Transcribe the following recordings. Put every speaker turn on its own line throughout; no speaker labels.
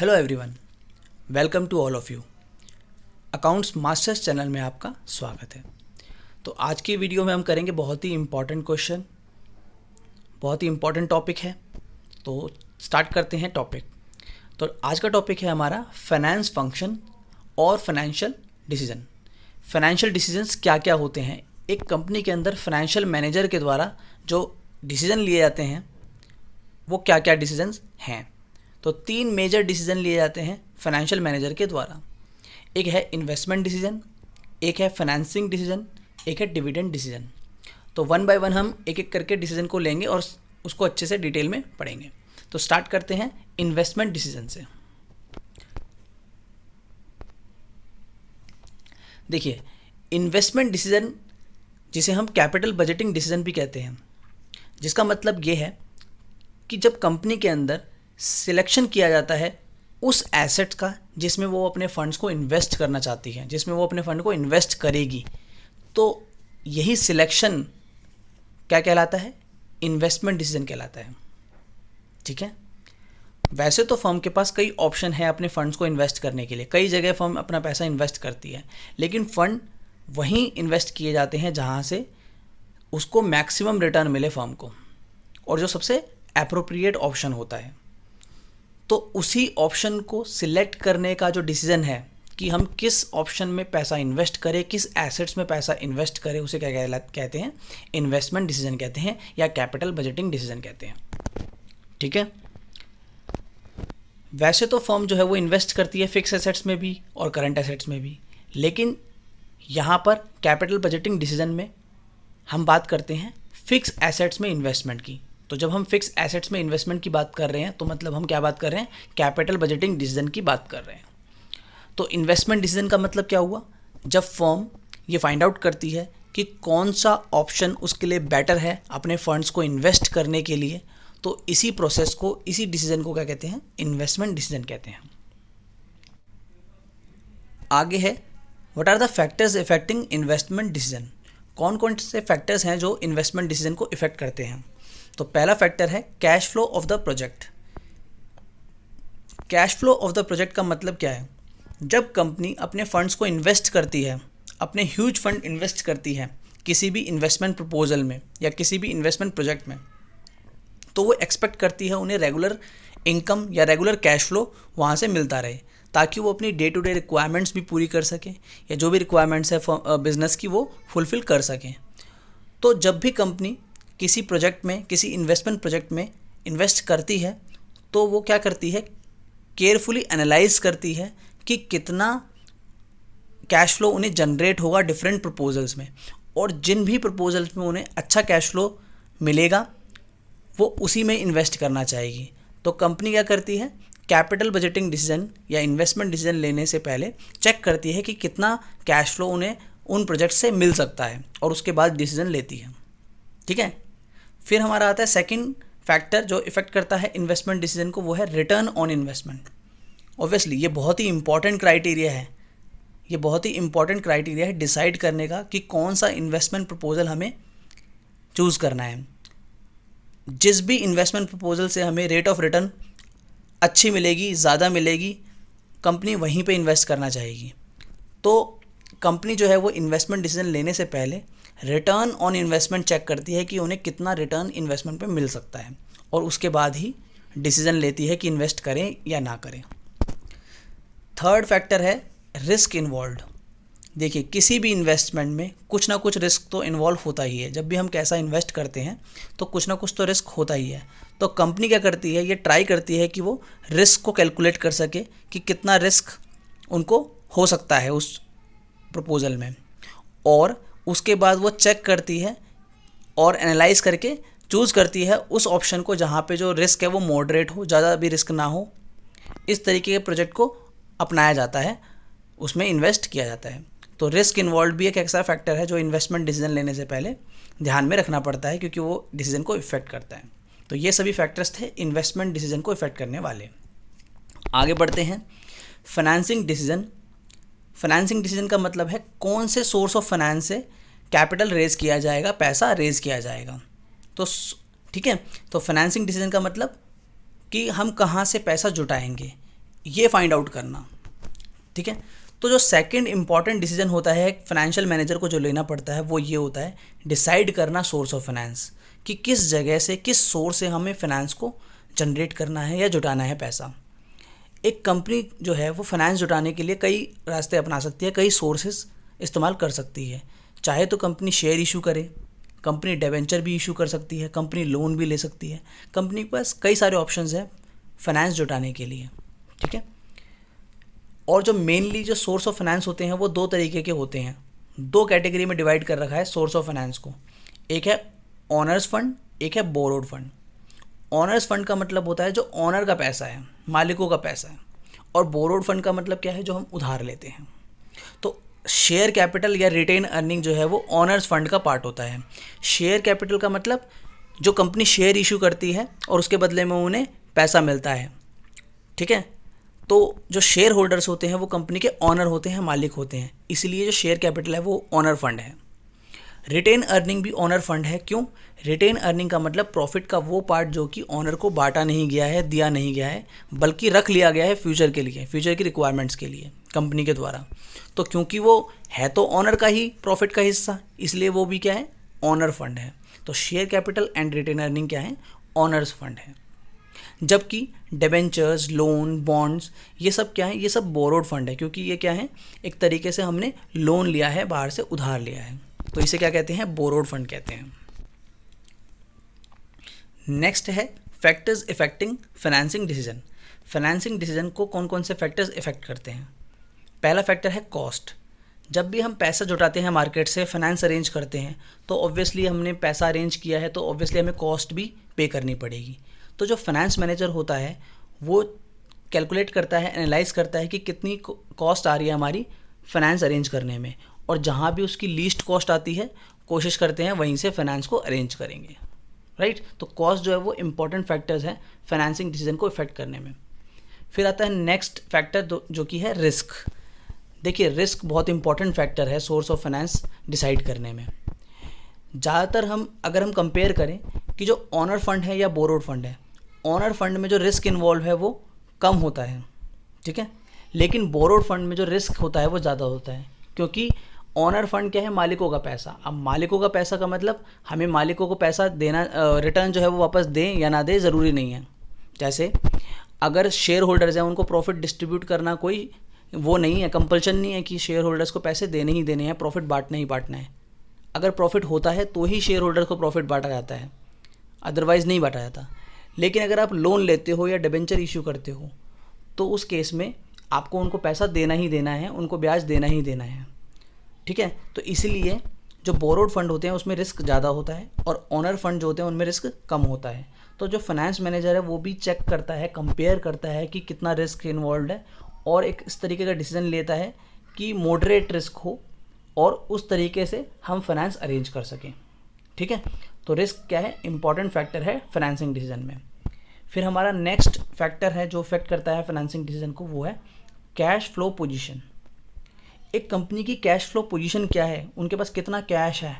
Hello everyone, welcome to all of you. Accounts masters channel में आपका स्वागत है। तो आज की वीडियो में हम करेंगे बहुत ही इम्पॉर्टेंट क्वेश्चन, बहुत ही इम्पॉर्टेंट टॉपिक है। तो स्टार्ट करते हैं टॉपिक। तो आज का टॉपिक है हमारा फाइनेंस फंक्शन और फाइनेंशियल डिसीजन। फाइनेंशियल डिसीजंस क्या क्या होते हैं, एक कंपनी के अंदर फाइनेंशियल मैनेजर के द्वारा जो डिसीजन लिए जाते हैं वो क्या क्या डिसीजंस हैं। तो 3 मेजर डिसीजन लिए जाते हैं फाइनेंशियल मैनेजर के द्वारा। एक है इन्वेस्टमेंट डिसीजन, एक है फाइनेंसिंग डिसीजन, एक है डिविडेंड डिसीजन। तो वन बाय वन हम एक एक करके डिसीजन को लेंगे और उसको अच्छे से डिटेल में पढ़ेंगे। तो स्टार्ट करते हैं इन्वेस्टमेंट डिसीजन से। देखिए, इन्वेस्टमेंट डिसीजन जिसे हम कैपिटल बजटिंग डिसीजन भी कहते हैं, जिसका मतलब ये है कि जब कंपनी के अंदर सिलेक्शन किया जाता है उस एसेट का जिसमें वो अपने फंड्स को इन्वेस्ट करना चाहती है, जिसमें वो अपने फंड को इन्वेस्ट करेगी, तो यही सिलेक्शन क्या कहलाता है? इन्वेस्टमेंट डिसीजन कहलाता है। ठीक है। वैसे तो फर्म के पास कई ऑप्शन है अपने फंड्स को इन्वेस्ट करने के लिए, कई जगह फर्म अपना पैसा इन्वेस्ट करती है, लेकिन फंड वहीं इन्वेस्ट किए जाते हैं जहाँ से उसको मैक्सिमम रिटर्न मिले फर्म को, और जो सबसे एप्रोप्रिएट ऑप्शन होता है। तो उसी ऑप्शन को सिलेक्ट करने का जो डिसीजन है कि हम किस ऑप्शन में पैसा इन्वेस्ट करें, किस एसेट्स में पैसा इन्वेस्ट करें, उसे क्या कहते हैं? इन्वेस्टमेंट डिसीजन कहते हैं या कैपिटल बजटिंग डिसीजन कहते हैं। ठीक है। वैसे तो फर्म जो है वो इन्वेस्ट करती है फिक्स एसेट्स में भी और करंट एसेट्स में भी, लेकिन यहाँ पर कैपिटल बजटिंग डिसीजन में हम बात करते हैं फिक्स एसेट्स में इन्वेस्टमेंट की। तो जब हम फिक्स एसेट्स में इन्वेस्टमेंट की बात कर रहे हैं तो मतलब हम क्या बात कर रहे हैं? कैपिटल बजटिंग डिसीजन की बात कर रहे हैं। तो इन्वेस्टमेंट डिसीजन का मतलब क्या हुआ? जब फर्म ये फाइंड आउट करती है कि कौन सा ऑप्शन उसके लिए बेटर है अपने फंड्स को इन्वेस्ट करने के लिए, तो इसी प्रोसेस को, इसी डिसीजन को क्या कहते हैं? इन्वेस्टमेंट डिसीजन कहते हैं। आगे है what are the factors affecting investment decision. कौन कौन से फैक्टर्स हैं जो इन्वेस्टमेंट डिसीजन को इफेक्ट करते हैं? तो पहला फैक्टर है cash flow of the project. Cash flow of the project का मतलब क्या है? जब कंपनी अपने फंड्स को इन्वेस्ट करती है, अपने ह्यूज फंड इन्वेस्ट करती है किसी भी इन्वेस्टमेंट प्रपोजल में या किसी भी इन्वेस्टमेंट प्रोजेक्ट में, तो वो एक्सपेक्ट करती है उन्हें रेगुलर इनकम या रेगुलर कैश फ्लो वहाँ से मिलता रहे, ताकि वो अपनी डे टू डे रिक्वायरमेंट्स भी पूरी कर सकें या जो भी रिक्वायरमेंट्स है बिजनेस की वो फुलफ़िल कर सकें। तो जब भी कंपनी किसी प्रोजेक्ट में, किसी इन्वेस्टमेंट प्रोजेक्ट में इन्वेस्ट करती है, तो वो क्या करती है? केयरफुली एनालाइज करती है कि कितना कैश फ्लो उन्हें जनरेट होगा डिफरेंट प्रपोजल्स में, और जिन भी प्रपोजल्स में उन्हें अच्छा कैश फ्लो मिलेगा वो उसी में इन्वेस्ट करना चाहेगी। तो कंपनी क्या करती है? कैपिटल बजटिंग डिसीजन या इन्वेस्टमेंट डिसीजन लेने से पहले चेक करती है कि कितना कैश फ्लो उन्हें उन प्रोजेक्ट से मिल सकता है, और उसके बाद डिसीजन लेती है। ठीक है। फिर हमारा आता है सेकंड फैक्टर जो इफेक्ट करता है इन्वेस्टमेंट डिसीजन को, वो है रिटर्न ऑन इन्वेस्टमेंट। ऑब्वियसली ये बहुत ही इंपॉर्टेंट क्राइटेरिया है, ये बहुत ही इंपॉर्टेंट क्राइटेरिया है डिसाइड करने का कि कौन सा इन्वेस्टमेंट प्रपोजल हमें चूज़ करना है। जिस भी इन्वेस्टमेंट प्रपोजल से हमें रेट ऑफ रिटर्न अच्छी मिलेगी, ज़्यादा मिलेगी, कंपनी वहीं पे इन्वेस्ट करना चाहेगी। तो कंपनी जो है वो इन्वेस्टमेंट डिसीजन लेने से पहले रिटर्न ऑन इन्वेस्टमेंट चेक करती है कि उन्हें कितना रिटर्न इन्वेस्टमेंट पे मिल सकता है, और उसके बाद ही डिसीजन लेती है कि इन्वेस्ट करें या ना करें। थर्ड फैक्टर है रिस्क इन्वॉल्व। देखिए, किसी भी इन्वेस्टमेंट में कुछ ना कुछ रिस्क तो इन्वॉल्व होता ही है। जब भी हम कैसा इन्वेस्ट करते हैं तो कुछ ना कुछ तो रिस्क होता ही है। तो कंपनी क्या करती है? ये ट्राई करती है कि वो रिस्क को कैलकुलेट कर सके कि कितना रिस्क उनको हो सकता है उस प्रपोजल में, और उसके बाद वो चेक करती है और एनालाइज करके चूज़ करती है उस ऑप्शन को जहाँ पे जो रिस्क है वो मॉडरेट हो, ज़्यादा भी रिस्क ना हो। इस तरीके के प्रोजेक्ट को अपनाया जाता है, उसमें इन्वेस्ट किया जाता है। तो रिस्क इन्वॉल्व भी एक ऐसा फैक्टर है जो इन्वेस्टमेंट डिसीजन लेने से पहले ध्यान में रखना पड़ता है, क्योंकि वो डिसीजन को इफेक्ट करता है। तो ये सभी फैक्टर्स थे इन्वेस्टमेंट डिसीजन को इफेक्ट करने वाले। आगे बढ़ते हैं फाइनेंसिंग डिसीजन। फाइनेंसिंग डिसीजन का मतलब है कौन से सोर्स ऑफ फाइनेंस से कैपिटल रेज किया जाएगा, पैसा रेज किया जाएगा। तो ठीक है। तो फाइनेंसिंग डिसीजन का मतलब कि हम कहाँ से पैसा जुटाएंगे, ये फाइंड आउट करना। ठीक है, तो जो सेकंड इंपॉर्टेंट डिसीजन होता है फाइनेंशियल मैनेजर को जो लेना पड़ता है वो ये होता है डिसाइड करना सोर्स ऑफ फाइनेंस, कि किस जगह से, किस सोर्स से हमें फाइनेंस को जनरेट करना है या जुटाना है पैसा। एक कंपनी जो है वो फाइनेंस जुटाने के लिए कई रास्ते अपना सकती है, कई सोर्सेज इस्तेमाल कर सकती है। चाहे तो कंपनी शेयर इशू करे, कंपनी डिबेंचर भी इशू कर सकती है, कंपनी लोन भी ले सकती है। कंपनी के पास कई सारे ऑप्शंस हैं फाइनेंस जुटाने के लिए। ठीक है, और जो मेनली जो सोर्स ऑफ फाइनेंस होते हैं वो दो तरीके के होते हैं, दो कैटेगरी में डिवाइड कर रखा है सोर्स ऑफ फाइनेंस को। एक है ऑनर्स फंड, एक है बोरोड फंड। ऑनर्स फंड का मतलब होता है जो ऑनर का पैसा है, मालिकों का पैसा है, और बोरोड फंड का मतलब क्या है, जो हम उधार लेते हैं। तो शेयर कैपिटल या रिटेन अर्निंग जो है वो ऑनर्स फंड का पार्ट होता है। शेयर कैपिटल का मतलब जो कंपनी शेयर इशू करती है और उसके बदले में उन्हें पैसा मिलता है। ठीक है, तो जो शेयर होल्डर्स होते हैं वो कंपनी के ऑनर होते हैं, मालिक होते हैं, इसलिए जो शेयर कैपिटल है वो ऑनर फंड है। रिटेन अर्निंग भी ऑनर फंड है। क्यों? रिटेन अर्निंग का मतलब प्रॉफिट का वो पार्ट जो कि ऑनर को बांटा नहीं गया है, दिया नहीं गया है, बल्कि रख लिया गया है फ्यूचर के लिए, फ्यूचर की रिक्वायरमेंट्स के लिए कंपनी के द्वारा। तो क्योंकि वो है तो ऑनर का ही प्रॉफिट का हिस्सा, इसलिए वो भी क्या है, ऑनर फंड है। तो share capital and retained earning क्या है, ऑनर्स फंड है। जबकि डिबेंचर्स, लोन, बॉन्ड्स, ये सब क्या है, ये सब बोरोड फंड है, क्योंकि ये क्या है, एक तरीके से हमने लोन लिया है, बाहर से उधार लिया है, तो इसे क्या कहते हैं, बोरोड फंड कहते हैं। नेक्स्ट है factors affecting financing decision. Financing decision को कौन कौन से फैक्टर्स इफेक्ट करते हैं? पहला फैक्टर है कॉस्ट। जब भी हम पैसा जुटाते हैं मार्केट से, फाइनेंस अरेंज करते हैं, तो ऑब्वियसली हमने पैसा अरेंज किया है तो ऑब्वियसली हमें कॉस्ट भी पे करनी पड़ेगी। तो जो फाइनेंस मैनेजर होता है वो कैलकुलेट करता है, एनालाइज करता है कि कितनी कॉस्ट आ रही है हमारी फाइनेंस अरेंज करने में, और जहाँ भी उसकी लीस्ट कॉस्ट आती है कोशिश करते हैं वहीं से फाइनेंस को अरेंज करेंगे। राइट, तो कॉस्ट जो है वो इंपॉर्टेंट फैक्टर्स है फाइनेंसिंग डिसीजन को इफेक्ट करने में। फिर आता है नेक्स्ट फैक्टर जो कि है रिस्क। देखिए, रिस्क बहुत इंपॉर्टेंट फैक्टर है सोर्स ऑफ फाइनेंस डिसाइड करने में। ज़्यादातर अगर हम कंपेयर करें कि जो ऑनर फंड है या बोरोड फंड है, ऑनर फंड में जो रिस्क इन्वॉल्व है वो कम होता है। ठीक है, लेकिन बोरोड फंड में जो रिस्क होता है वो ज़्यादा होता है, क्योंकि ऑनर फंड क्या है, मालिकों का पैसा। अब मालिकों का पैसा का मतलब हमें मालिकों को पैसा देना, रिटर्न जो है वो वापस दें या ना दें ज़रूरी नहीं है। जैसे अगर शेयर होल्डर्स हैं उनको प्रॉफिट डिस्ट्रीब्यूट करना कोई वो नहीं है, कंपल्शन नहीं है कि शेयर होल्डर्स को पैसे देने ही देने हैं, प्रॉफिट बांटना ही बांटना है। अगर प्रॉफिट होता है तो ही शेयर होल्डर को प्रॉफिट बांटा जाता है, अदरवाइज़ नहीं बांटा जाता। लेकिन अगर आप लोन लेते हो या डिबेंचर इशू करते हो तो उस केस में आपको उनको पैसा देना ही देना है, उनको ब्याज देना ही देना है। ठीक है, तो इसीलिए जो बोरोड फंड होते हैं उसमें रिस्क ज़्यादा होता है और ऑनर फंड जो होते हैं उनमें रिस्क कम होता है। तो जो फाइनेंस मैनेजर है वो भी चेक करता है, कंपेयर करता है कि कितना रिस्क इन्वॉल्व है, और एक इस तरीके का डिसीजन लेता है कि मॉडरेट रिस्क हो और उस तरीके से हम फाइनेंस अरेंज कर सकें। ठीक है, तो रिस्क क्या है, इंपॉर्टेंट फैक्टर है फाइनेंसिंग डिसीजन में। फिर हमारा नेक्स्ट फैक्टर है जो इफेक्ट करता है फाइनेंसिंग डिसीजन को, वो है कैश फ्लो पोजीशन। एक कंपनी की कैश फ्लो पोजीशन क्या है, उनके पास कितना कैश है,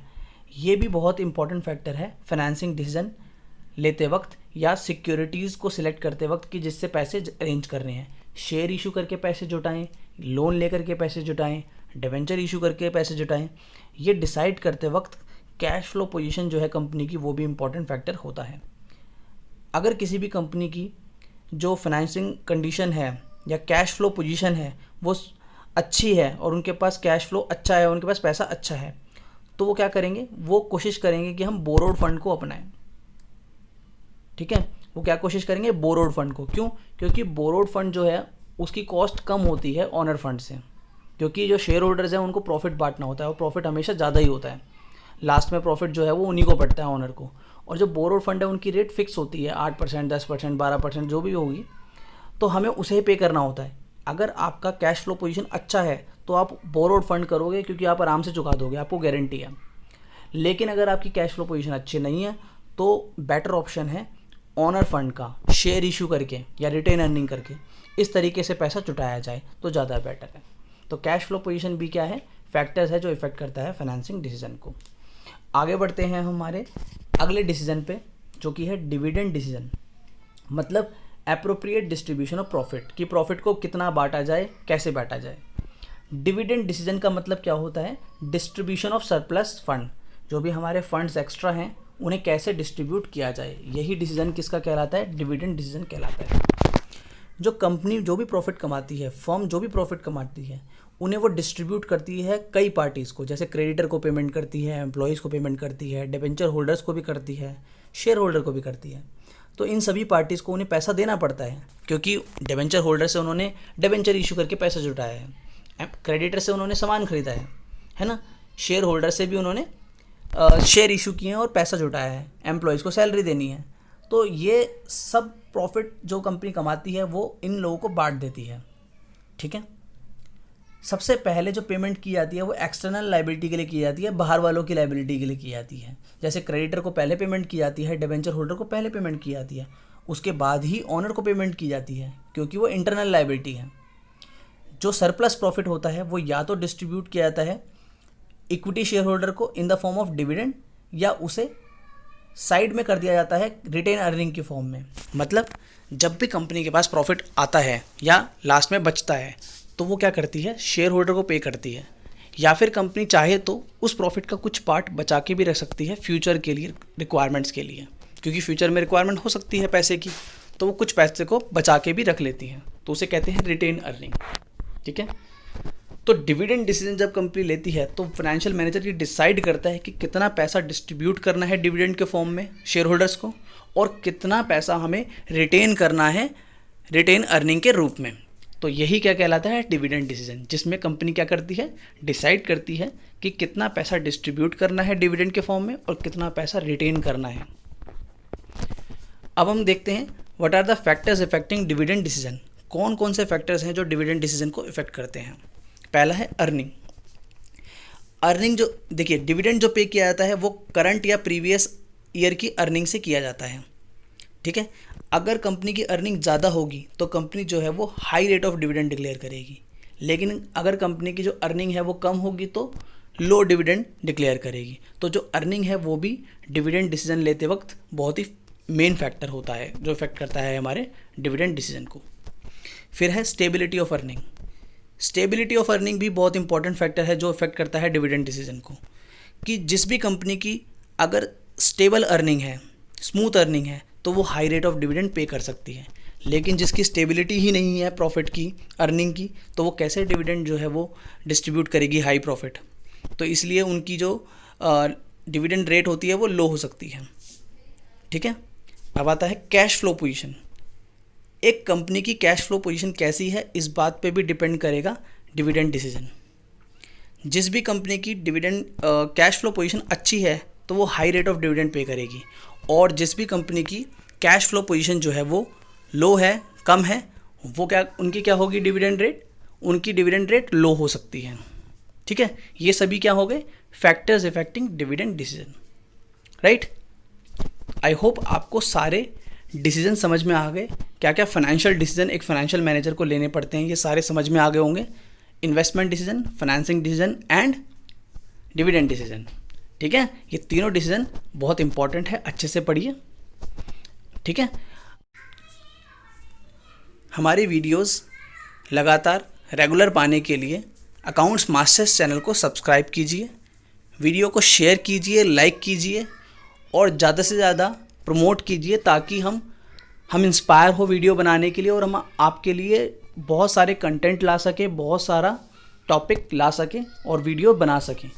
ये भी बहुत इंपॉर्टेंट फैक्टर है फाइनेंसिंग डिसीजन लेते वक्त या सिक्योरिटीज़ को सिलेक्ट करते वक्त कि जिससे पैसे अरेंज करने हैं। शेयर इशू करके पैसे जुटाएं, लोन लेकर के पैसे जुटाएं, डिबेंचर इशू करके पैसे जुटाएं, ये डिसाइड करते वक्त कैश फ्लो पोजीशन जो है कंपनी की वो भी इंपॉर्टेंट फैक्टर होता है। अगर किसी भी कंपनी की जो फाइनेंसिंग कंडीशन है या कैश फ्लो पोजीशन है वो अच्छी है और उनके पास कैश फ्लो अच्छा है, उनके पास पैसा अच्छा है, तो वो क्या करेंगे, वो कोशिश करेंगे कि हम बोरोड फंड को अपनाएं। ठीक है, वो क्या कोशिश करेंगे, बोरोड फंड को। क्यों? क्योंकि बोरोड फंड जो है उसकी कॉस्ट कम होती है ऑनर फंड से, क्योंकि जो शेयर होल्डर्स हैं उनको प्रॉफिट बांटना होता है और प्रॉफिट हमेशा ज़्यादा ही होता है, लास्ट में प्रॉफिट जो है वो उन्हीं को पड़ता है, ऑनर को। और जो बोरोड फंड है उनकी रेट फिक्स होती है 8%, 10%, 12% जो भी होगी, तो हमें उसे पे करना होता है। अगर आपका कैश फ्लो पोजीशन अच्छा है तो आप बोरोड फंड करोगे क्योंकि आप आराम से चुका दोगे, आपको गारंटी है। लेकिन अगर आपकी कैश फ्लो पोजीशन अच्छी नहीं है तो बेटर ऑप्शन है ऑनर फंड का, शेयर इशू करके या रिटेन अर्निंग करके इस तरीके से पैसा जुटाया जाए तो ज़्यादा बेटर है। तो कैश फ्लो पोजीशन भी क्या है, फैक्टर्स है जो इफेक्ट करता है फाइनेंसिंग डिसीजन को। आगे बढ़ते हैं हमारे अगले डिसीजन पे जो कि है डिविडेंड डिसीजन। मतलब एप्रोप्रिएट डिस्ट्रीब्यूशन ऑफ प्रॉफिट, कि प्रॉफिट को कितना बांटा जाए, कैसे बांटा जाए। डिविडेंड डिसीजन का मतलब क्या होता है, डिस्ट्रीब्यूशन ऑफ सरप्लस फंड, जो भी हमारे फंड्स एक्स्ट्रा हैं उन्हें कैसे डिस्ट्रीब्यूट किया जाए, यही डिसीजन किसका कहलाता है, डिविडेंड डिसीजन कहलाता है। जो कंपनी जो भी प्रॉफिट कमाती है, फर्म जो भी प्रॉफिट कमाती है, उन्हें वो डिस्ट्रीब्यूट करती है कई पार्टीज़ को, जैसे क्रेडिटर को पेमेंट करती है, एम्प्लॉयज़ को पेमेंट करती है, डिबेंचर होल्डर्स को भी करती है, शेयर होल्डर को भी करती है। तो इन सभी पार्टीज़ को उन्हें पैसा देना पड़ता है, क्योंकि डिबेंचर होल्डर से उन्होंने डिबेंचर इशू करके पैसा जुटाया है, क्रेडिटर से उन्होंने सामान खरीदा है ना, शेयर होल्डर से भी उन्होंने शेयर इशू किए हैं और पैसा जुटाया है, एम्प्लॉयज़ को सैलरी देनी है। तो ये सब प्रॉफिट जो कंपनी कमाती है वो इन लोगों को बांट देती है, ठीक है। सबसे पहले जो पेमेंट की जाती है वो एक्सटर्नल लायबिलिटी के लिए की जाती है, बाहर वालों की लायबिलिटी के लिए की जाती है। जैसे क्रेडिटर को पहले पेमेंट की जाती है, डिबेंचर होल्डर को पहले पेमेंट की जाती है, उसके बाद ही ऑनर को पेमेंट की जाती है, क्योंकि वो इंटरनल लायबिलिटी है। जो सरप्लस प्रॉफिट होता है वो या तो डिस्ट्रीब्यूट किया जाता है इक्विटी शेयर होल्डर को in the form of dividend, या उसे साइड में कर दिया जाता है रिटेन अर्निंग की फॉर्म में। मतलब जब भी कंपनी के पास प्रॉफिट आता है या लास्ट में बचता है तो वो क्या करती है, शेयर होल्डर को पे करती है, या फिर कंपनी चाहे तो उस प्रॉफिट का कुछ पार्ट बचा के भी रख सकती है फ्यूचर के लिए, रिक्वायरमेंट्स के लिए, क्योंकि फ्यूचर में रिक्वायरमेंट हो सकती है पैसे की, तो वो कुछ पैसे को बचा के भी रख लेती है, तो उसे कहते हैं रिटेन अर्निंग, ठीक है। तो डिविडेंड डिसीजन जब कंपनी लेती है तो फाइनेंशियल मैनेजर ये डिसाइड करता है कि कितना पैसा डिस्ट्रीब्यूट करना है डिविडेंड के फॉर्म में शेयर होल्डर्स को, और कितना पैसा हमें रिटेन करना है रिटेन अर्निंग के रूप में। तो यही क्या कहलाता है, डिविडेंड डिसीजन, जिसमें कंपनी क्या करती है, डिसाइड करती है कि कितना पैसा डिस्ट्रीब्यूट करना है डिविडेंड के फॉर्म में और कितना पैसा रिटेन करना है। अब हम देखते हैं what are the factors affecting dividend decision. कौन कौन से फैक्टर्स हैं जो डिविडेंड डिसीजन को इफेक्ट करते हैं। पहला है अर्निंग। अर्निंग जो देखिए, डिविडेंड जो पे किया जाता है वो करंट या प्रीवियस ईयर की अर्निंग से किया जाता है, ठीक है। अगर कंपनी की अर्निंग ज़्यादा होगी तो कंपनी जो है वो high rate of dividend declare करेगी, लेकिन अगर कंपनी की जो अर्निंग है वो कम होगी तो लो डिविडेंड डिक्लेयर करेगी। तो जो अर्निंग है वो भी डिविडेंड डिसीजन लेते वक्त बहुत ही मेन फैक्टर होता है जो इफेक्ट करता है हमारे डिविडेंड डिसीजन को। फिर है stability of earning. Stability of earning भी बहुत इंपॉर्टेंट फैक्टर है जो इफेक्ट करता है डिविडेंड डिसीजन को, कि जिस भी कंपनी की अगर स्टेबल अर्निंग है, स्मूथ अर्निंग है, तो वो high rate of dividend pay कर सकती है, लेकिन जिसकी स्टेबिलिटी ही नहीं है प्रॉफिट की, अर्निंग की, तो वो कैसे डिविडेंड जो है वो डिस्ट्रीब्यूट करेगी हाई प्रॉफिट। तो इसलिए उनकी जो डिविडेंड रेट होती है वो लो हो सकती है, ठीक है। अब आता है कैश फ्लो पोजीशन। एक कंपनी की कैश फ्लो पोजीशन कैसी है इस बात पे भी डिपेंड करेगा डिविडेंड डिसीजन। जिस भी कंपनी की डिविडेंड कैश फ्लो पोजीशन अच्छी है तो वो high rate of dividend pay करेगी, और जिस भी कंपनी की कैश फ्लो पोजीशन जो है वो लो है, कम है, वो उनकी क्या होगी डिविडेंड रेट, उनकी डिविडेंड रेट लो हो सकती है, ठीक है। ये सभी क्या हो गए, factors affecting dividend decision, right. I hope आपको सारे डिसीजन समझ में आ गए, क्या क्या फाइनेंशियल डिसीजन एक फाइनेंशियल मैनेजर को लेने पड़ते हैं, ये सारे समझ में आ गए होंगे। Investment decision, financing decision and dividend decision, ठीक है। ये तीनों डिसीजन बहुत इंपॉर्टेंट है, अच्छे से पढ़िए, ठीक है। हमारी वीडियोस लगातार रेगुलर पाने के लिए अकाउंट्स मास्टर्स चैनल को सब्सक्राइब कीजिए, वीडियो को शेयर कीजिए, लाइक कीजिए और ज़्यादा से ज़्यादा प्रमोट कीजिए, ताकि हम इंस्पायर हो वीडियो बनाने के लिए और हम आपके लिए बहुत सारे कंटेंट ला सकें, बहुत सारा टॉपिक ला सकें और वीडियो बना सकें।